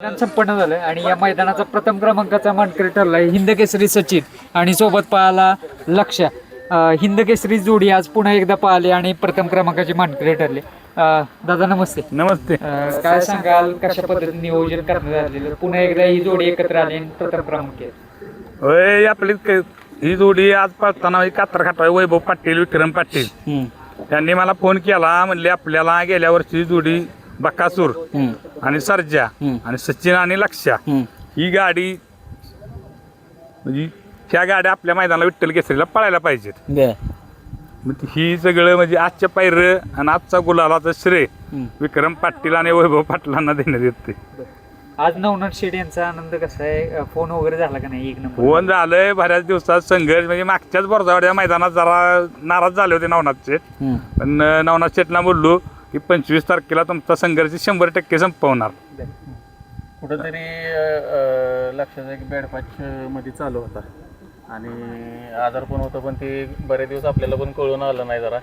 मैदान संपन्न झालं आणि या मैदानाचा प्रथम क्रमांकाचा मानकरी ठरला हिंद केसरी सचिन आणि सोबत पाहायला लक्ष हिंद केसरी जोडी आज पुन्हा एकदा पाहिले आणि प्रथम क्रमांकाचे मानकरी ठरले. दादा नमस्ते. नमस्ते. काय सांगाल कशा पद्धतीने नियोजन करण्यात आलेलं, पुन्हा एकदा ही जोडी एकत्र आली आणि प्रथम क्रमांक आहे? होय, आपली ही जोडी आज पळताना कातर खाटा वैभव पाटील विक्रम पाटील त्यांनी मला फोन केला. म्हणले आपल्याला गेल्या वर्षी जोडी बकासूर आणि सर्जा आणि सचिन आणि लक्ष्या ही गाडी म्हणजे ह्या गाड्या आपल्या मैदानाला विठ्ठल केसरीला पळायला पाहिजेत. मग ही सगळं म्हणजे आजच्या पायर आणि आजचा गुलालाचं श्रेय विक्रम पाटील आणि वैभव पाटलांना देण्यात येते. आज नवनाथ शेठ यांचा आनंद कसा आहे? फोन वगैरे झाला का नाही? एक नंबर फोन झालंय. बऱ्याच दिवसात संघर्ष म्हणजे मागच्याच बोरजावाड्या मैदानात जरा नाराज झाले होते नवनाथ शेठ, पण नवनाथ शेठला बोललो की 25 तारखेला तुमचा संघर्ष 100% संपवणार. कुठंतरी लक्षात एक बॅड पॅच मध्ये चालू होता आणि आजार पण होतं, पण ते बरेच दिवस आपल्याला पण कळून आलं नाही. जरा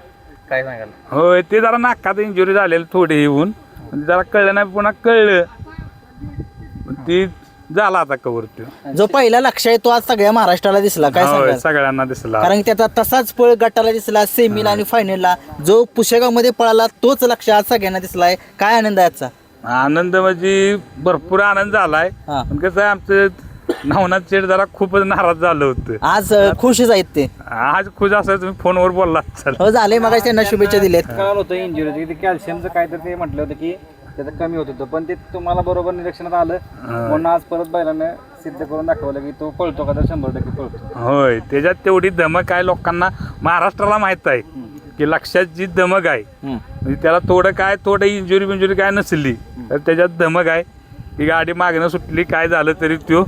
काय सांगाल? होय, ते जरा नाकात इंजुरी झालेली थोडी येऊन जरा कळलं नाही, पुन्हा कळलं ती झाला आता कवर. जो पहिला लक्ष आहे तो आज सगळ्या महाराष्ट्राला दिसला. काय सांगाल? सगळ्यांना दिसला, कारण त्याचा तसाच पळ गटाला दिसला, सेमीला आणि फायनलला जो पुशेगाव मध्ये पळाला तोच लक्ष आज सगळ्यांना दिसलाय. काय आनंद आहे आजचा? आनंद म्हणजे भरपूर आनंद झालाय. पण कसं आहे, आमचं नवनाथ शेठ जरा खूपच नाराज झालं होतं. आज खुशच आहेत ते. आज खुश असं तुम्ही फोनवर बोलला. हो, झाले मग त्यांना शुभेच्छा दिल्यात. कळलं होतं इंजुरी कॅल्शियमचं काय तर ते म्हटलं होतं की त्याचं कमी होत होतं, पण ते तुम्हाला बरोबर निरीक्षणात आलं म्हणून आज परत बैलानं सिद्ध करून दाखवलं की तो पळतो का तर 100% पळतो. होय, त्याच्यात तेवढी धमक आहे. लोकांना महाराष्ट्राला माहित आहे की लक्षात जी धमक आहे म्हणजे त्याला थोडं इंजुरी काय नसली तर त्याच्यात धमक आहे. ही गाडी मागणं सुटली काय झालं तरी तो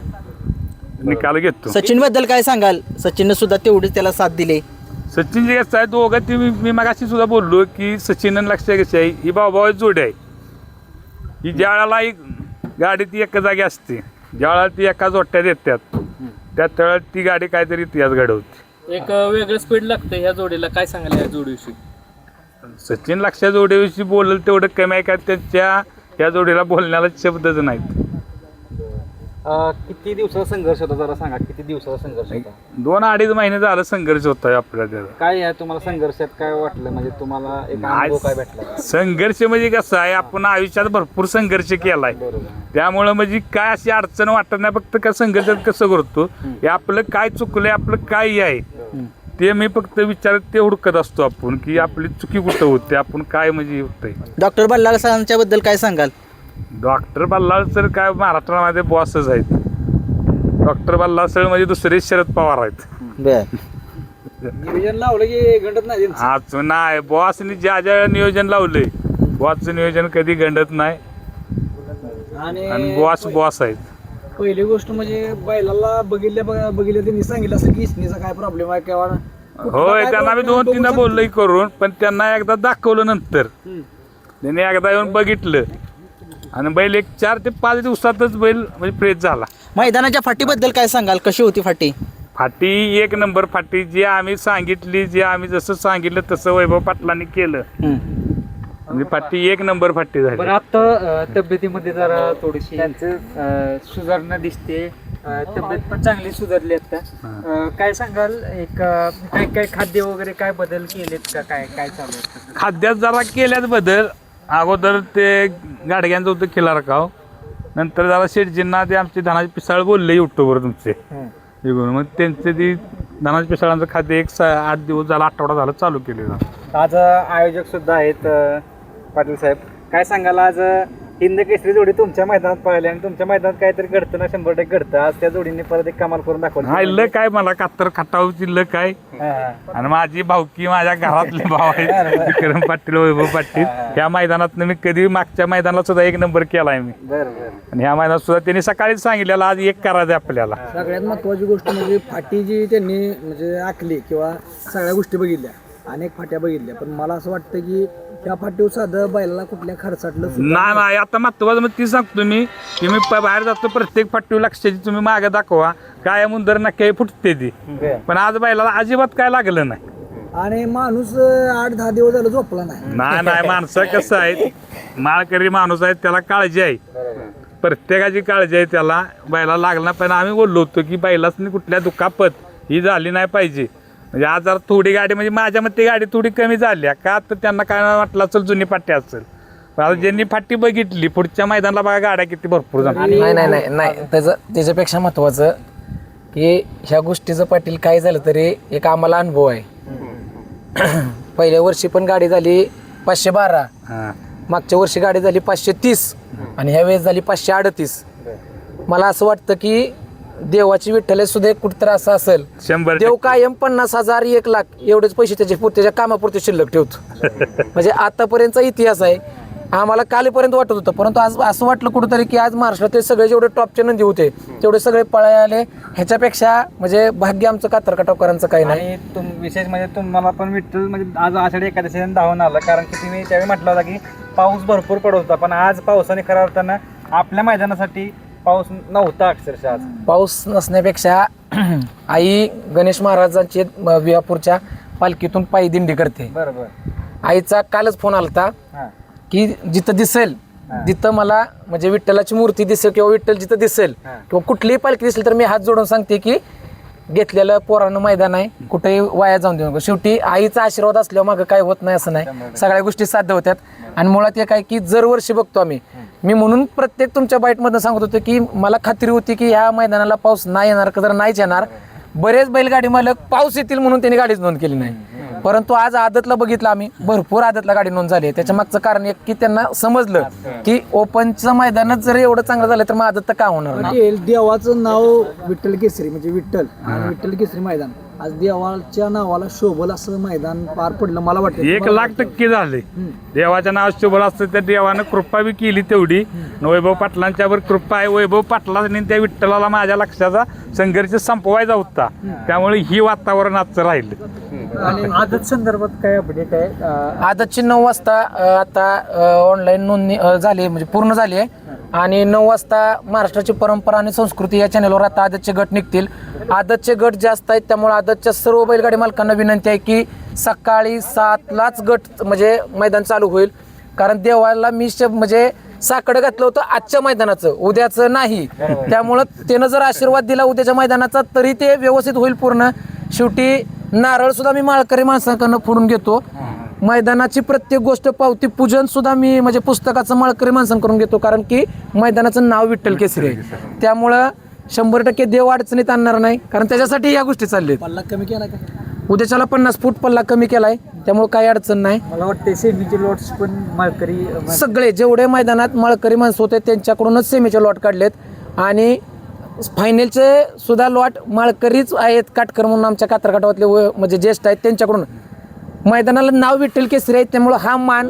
निकाल घेतो. सचिन बद्दल काय सांगाल? सचिनने सुद्धा तेवढीच त्याला साथ दिली. सचिन जे कसं आहे दोघं ती मी मगाशी सुद्धा बोललो की सचिन आणि लक्ष्य कशी आहे ही भाऊ जोडी आहे. ही ज्या वेळेला ही गाडी ती एका जागी असते, ज्या वेळेला ती एका जोट्यात येतात त्या वेळेला ती गाडी काहीतरी इतिहास घडवते. एक वेगळं स्पीड लागतं ह्या जोडीला. काय सांगाल या जोडीविषयी? सचिन लक्ष्या जोडीविषयी बोलल तेवढं कमी आहे का त्यांच्या या जोडीला बोलण्याला शब्दच नाहीत. किती दिवसाचा संघर्ष होता जरा सांगा. किती दिवसाचा संघर्ष होता? 2-2.5 महिने झालं संघर्ष होतोय आपल्याला. काय आहे तुम्हाला संघर्षात काय वाटलं? म्हणजे तुम्हाला एक अनुभव काय भेटला? संघर्ष म्हणजे कसं आहे, आपण आयुष्यात भरपूर संघर्ष केलाय, त्यामुळं म्हणजे काय अशी अडचण वाटत नाही. फक्त काय संघर्षात कसं करतो हे आपलं काय चुकलंय, आपलं काय आहे ते मी फक्त ते हुडकत असतो आपण की आपली चुकी कुठं होते, आपण काय म्हणजे होतंय. डॉक्टर बल्लाळ सरांच्या बद्दल काय सांगाल? डॉक्टर बल्लाळ सर काय महाराष्ट्रामध्ये बॉसच आहेत. डॉक्टर बल्लाळ सर म्हणजे दुसरे शरद पवार आहेत. नियोजन लावलं की गंडत नाही. आज नाही, बॉसनी ज्या ज्या नियोजन लावलंय बॉसचं नियोजन कधी गंडत नाही आणि बॉस आहेत. पहिली गोष्ट म्हणजे बैलाला बघितल्या त्यांनी सांगितलं असं की इसनीचा काय प्रॉब्लेम आहे किंवा होय, त्यांना मी 2-3दा बोललोय करून, पण त्यांना एकदा दाखवलं. नंतर त्यांनी एकदा येऊन बघितलं आणि बैल एक 4 ते 5 दिवसातच बैल म्हणजे फ्रेश झाला. मैदानाच्या फाटीबद्दल काय सांगाल? कशी होती फाटी? फाटी एक नंबर फाटी. जी आम्ही सांगितली, जे आम्ही जसं सांगितलं तसं वैभव पाटलांनी केलं म्हणजे फाटी एक नंबर फाटी झाली. पण आता तब्येतीमध्ये जरा थोडीशी सुधारणा दिसते. तब्येत पण चांगली सुधारली आता. काय सांगाल? एक काय खाद्य वगैरे काय बदल केलेत का? काय चालू आहे? खाद्यात जरा केल्यात बदल. अगोदर ते गाडग्यांचं होतं खिलार खाव, नंतर जरा शेटजींना ते आमचे धनाजी पिसाळ बोलले युट्यूबवर तुमचे, मग त्यांचे ती धनाजी पिसाळांचं खाद्य 8 दिवस झाला, आठवडा झाला चालू केलेलं. आज आयोजक सुद्धा आहेत पाटील साहेब. काय सांगाल? आज हिंद केसरी जोडी तुमच्या मैदानात पळाली आणि तुमच्या मैदानात काहीतरी घडतं ना, 100% घडतं. आज त्या जोडीने परत एक कमाल करून दाखवलं. हा लक आहे मला, कातर खटावची लक आहे आणि माझी भावकी माझ्या घरातले भाव आहे विक्रम पाटील वैभव पाटील. ह्या मैदानात मी कधी मागच्या मैदानात सुद्धा 1 नंबर केलाय मी आणि ह्या मैदानात सुद्धा त्यांनी सकाळीच सांगितलेलं आज 1 करायचं आपल्याला. सगळ्यात महत्वाची गोष्ट म्हणजे फाटी जी त्यांनी म्हणजे आखली किंवा सगळ्या गोष्टी बघितल्या, अनेक फाट्या बघितल्या, पण मला असं वाटतं की त्या फाटीवर साधं बैलाला कुठल्या खर्चाटलं नाही. आता महत्वाचं मग ती सांगतो मी की मी बाहेर जातो प्रत्येक फाटीवर लक्षाची तुम्ही मागे दाखवा काय मुंदर नक्की फुटते ती, पण आज बैलाला अजिबात काय लागलं नाही. आणि माणूस 8-10 दिवस झालं झोपला नाही. नाही माणसं कसं आहे, माळकरी माणूस आहे, त्याला काळजी आहे. प्रत्येकाची काळजी आहे त्याला, बैला लागला पण आम्ही बोललो होतो की बैलासनी कुठल्या दुखापत ही झाली नाही पाहिजे. म्हणजे आज जरा थोडी गाडी म्हणजे माझ्या मते गाडी थोडी कमी झाली का, तर त्यांना काय वाटलं असेल जुनी फाटी असेल. पण आता ज्यांनी फाटी बघितली पुढच्या मैदानाला बघा गाड्या किती भरपूर जमतात. नाही त्याच्यापेक्षा महत्वाचं की ह्या गोष्टीचं पाटील काय झालं तरी एक आम्हाला अनुभव आहे. पहिल्या वर्षी पण गाडी झाली 512, हां मागच्या वर्षी गाडी झाली 530 आणि ह्या वेळेस झाली 538. मला असं वाटतं की देवाची विठ्ठल सुद्धा एक कुठतरी असं असेल, 100% देव कायम 50,000 1,00,000 एवढेच पैसे त्याच्या कामापुरते शिल्लक ठेवतो. म्हणजे आतापर्यंतचा इतिहास आहे. आम्हाला कालपर्यंत वाटत होतं, परंतु आज असं वाटलं कुठंतरी की आज महाराष्ट्रातील सगळे जेवढे टॉपचे नंदी होते तेवढे सगळे पळायला आले. ह्याच्यापेक्षा म्हणजे भाग्य आमचं कातरकाटावकरांचं काही नाही. आणि विशेष म्हणजे तुम्हाला पण विठ्ठल म्हणजे आज आषाढी एकादशी धावून आला, कारण की तुम्ही त्यावेळी म्हटलं होता की पाऊस भरपूर पडत होता, पण आज पावसाने खऱ्या अर्थानं आपल्या मैदानासाठी पाऊस नव्हता अक्षरशः. आज पाऊस नसण्यापेक्षा आई गणेश महाराजांची विहापूरच्या पालखीतून पायी दिंडी करते. बरोबर. आईचा कालच फोन आलता हां की जिथं दिसेल जिथं मला म्हणजे विठ्ठलाची मूर्ती दिसेल किंवा विठ्ठल जिथं दिसेल किंवा कुठलीही पालखी दिसेल तर मी हात जोडून सांगते की घेतलेलं पोरानं मैदान आहे, कुठेही वाया जाऊन देऊ नको. शेवटी आईचा आशीर्वाद असल्यावर मागं काय होत नाही असं नाही, सगळ्या गोष्टी साध्य होत्यात. आणि मुळात एक आहे की दरवर्षी बघतो आम्ही, मी म्हणून प्रत्येक तुमच्या बाईटमधनं सांगत होतो की मला खात्री होती की ह्या मैदानाला पाऊस नाही येणार, जर नाहीच येणार. बरेच बैलगाडी मालक पाऊस येतील म्हणून त्यांनी गाडीच नोंद केली नाही, परंतु आज आदतला बघितलं आम्ही, भरपूर आदतला गाडी नोंद झाली. त्याच्या मागचं कारण एक की त्यांना समजलं की ओपनचं मैदानात जर एवढं चांगलं झालं तर मग आदत तर का होणार नाही. पाटील, देवाचं नाव विठ्ठल केसरी म्हणजे विठ्ठल आणि विठ्ठल केसरी मैदान आज देवाच्या नावाला शोभल असं मैदान पार पडलं मला वाटतं. 1,00,000% झाले. देवाच्या नावात शुभ असतं त्या देवानं कृपा बी केली तेवढी. वैभव पाटलांच्यावर कृपा आहे. वैभव पाटलांनी त्या विठ्ठलाला माझ्या लक्षाचा संघर्ष संपवायचा होता, त्यामुळे ही वातावरण आजचं राहिलं. आणि आदत संदर्भात काय अपडेट आहे? आदतची 9 वाजता आता ऑनलाईन नोंदणी झाली म्हणजे पूर्ण झाली आहे. आणि 9 वाजता महाराष्ट्राची परंपरा आणि संस्कृती या चॅनलवर आता आदतचे गट निघतील. आदतचे गट जास्त आहेत, त्यामुळे आदतच्या सर्व बैलगाडी मालकांना विनंती आहे की सकाळी 7लाच गट म्हणजे मैदान चालू होईल. कारण देवाला मी म्हणजे साकडं घातलं होतं आजच्या मैदानाचं, उद्याचं नाही. त्यामुळं त्यानं जर आशीर्वाद दिला उद्याच्या मैदानाचा तरी ते व्यवस्थित होईल पूर्ण. शेवटी नारळ सुद्धा मी माळकरी माणसांकडनं फोडून घेतो. मैदानाची प्रत्येक गोष्ट पावती पूजन सुद्धा मी म्हणजे पुस्तकाचं माळकरी माणसांकडून घेतो, कारण की मैदानाचं नाव विठ्ठल केसरी आहे. त्यामुळं 100% देव अडचणीत आणणार नाही, कारण त्याच्यासाठी या गोष्टी चालल्या. पल्ला कमी केला का? उद्याच्याला 50 फूट पल्ला कमी केलाय, त्यामुळे काही अडचण नाही. मला वाटतं सेमीचे लॉट्स पण माळकरी सगळे जेवढे मैदानात माळकरी माणसं होते त्यांच्याकडूनच सेमीचे लॉट काढलेत. आणि फायनलचे सुद्धा लॉट माळकरीच आहेत. काटकर म्हणून आमच्या कातरकाटावातले म्हणजे ज्येष्ठ आहेत त्यांच्याकडून. मैदानाला नाव विठ्ठल केसरी आहे, त्यामुळे हा मान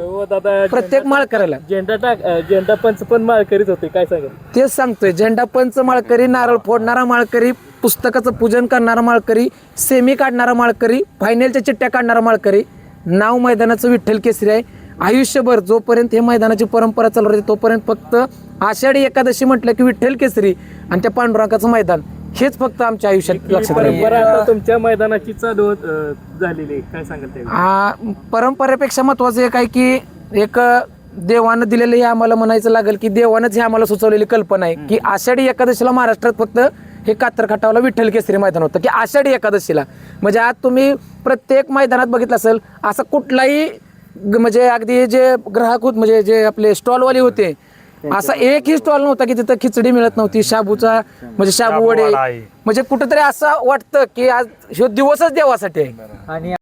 प्रत्येक माळकऱ्याला. झेंडा पंच पण माळकरीच होते, काय सांगा? तेच सांगतोय, झेंडा पंच माळकरी, नारळ फोडणारा माळकरी, पुस्तकाचं पूजन करणारा माळकरी, सेमी काढणारा माळकरी, फायनलच्या चिठ्ठ्या काढणारा माळकरी. नाव मैदानाचं विठ्ठल केसरी आहे. आयुष्यभर जोपर्यंत हे मैदानाची परंपरा चालू राहते तोपर्यंत फक्त आषाढी एकादशी म्हटलं की विठ्ठल केसरी आणि त्या पांडुरंगाचं मैदान हेच फक्त आमच्या आयुष्यात लक्षात राहील. परंपरा आता तुमच्या मैदानाची चालू झालेली आहे, काय सांगाल ते? परंपरेपेक्षा महत्वाचं एक आहे की एक देवानं दिलेलं हे आम्हाला म्हणायचं लागेल की देवानंच हे आम्हाला सुचवलेली कल्पना आहे की आषाढी एकादशीला महाराष्ट्रात फक्त हे कातरखाटावला विठ्ठल केसरी मैदान होतं की आषाढी एकादशीला. म्हणजे आज तुम्ही प्रत्येक मैदानात बघितलं असेल असं कुठलाही म्हणजे अगदी जे ग्राहक होत म्हणजे जे आपले स्टॉलवाले होते असा एकही स्टॉल नव्हता की तिथं खिचडी मिळत नव्हती, शाबूचा म्हणजे शाबू वडे. म्हणजे कुठेतरी असं वाटतं की आज ह्यो दिवसच देवासाठी आहे. आणि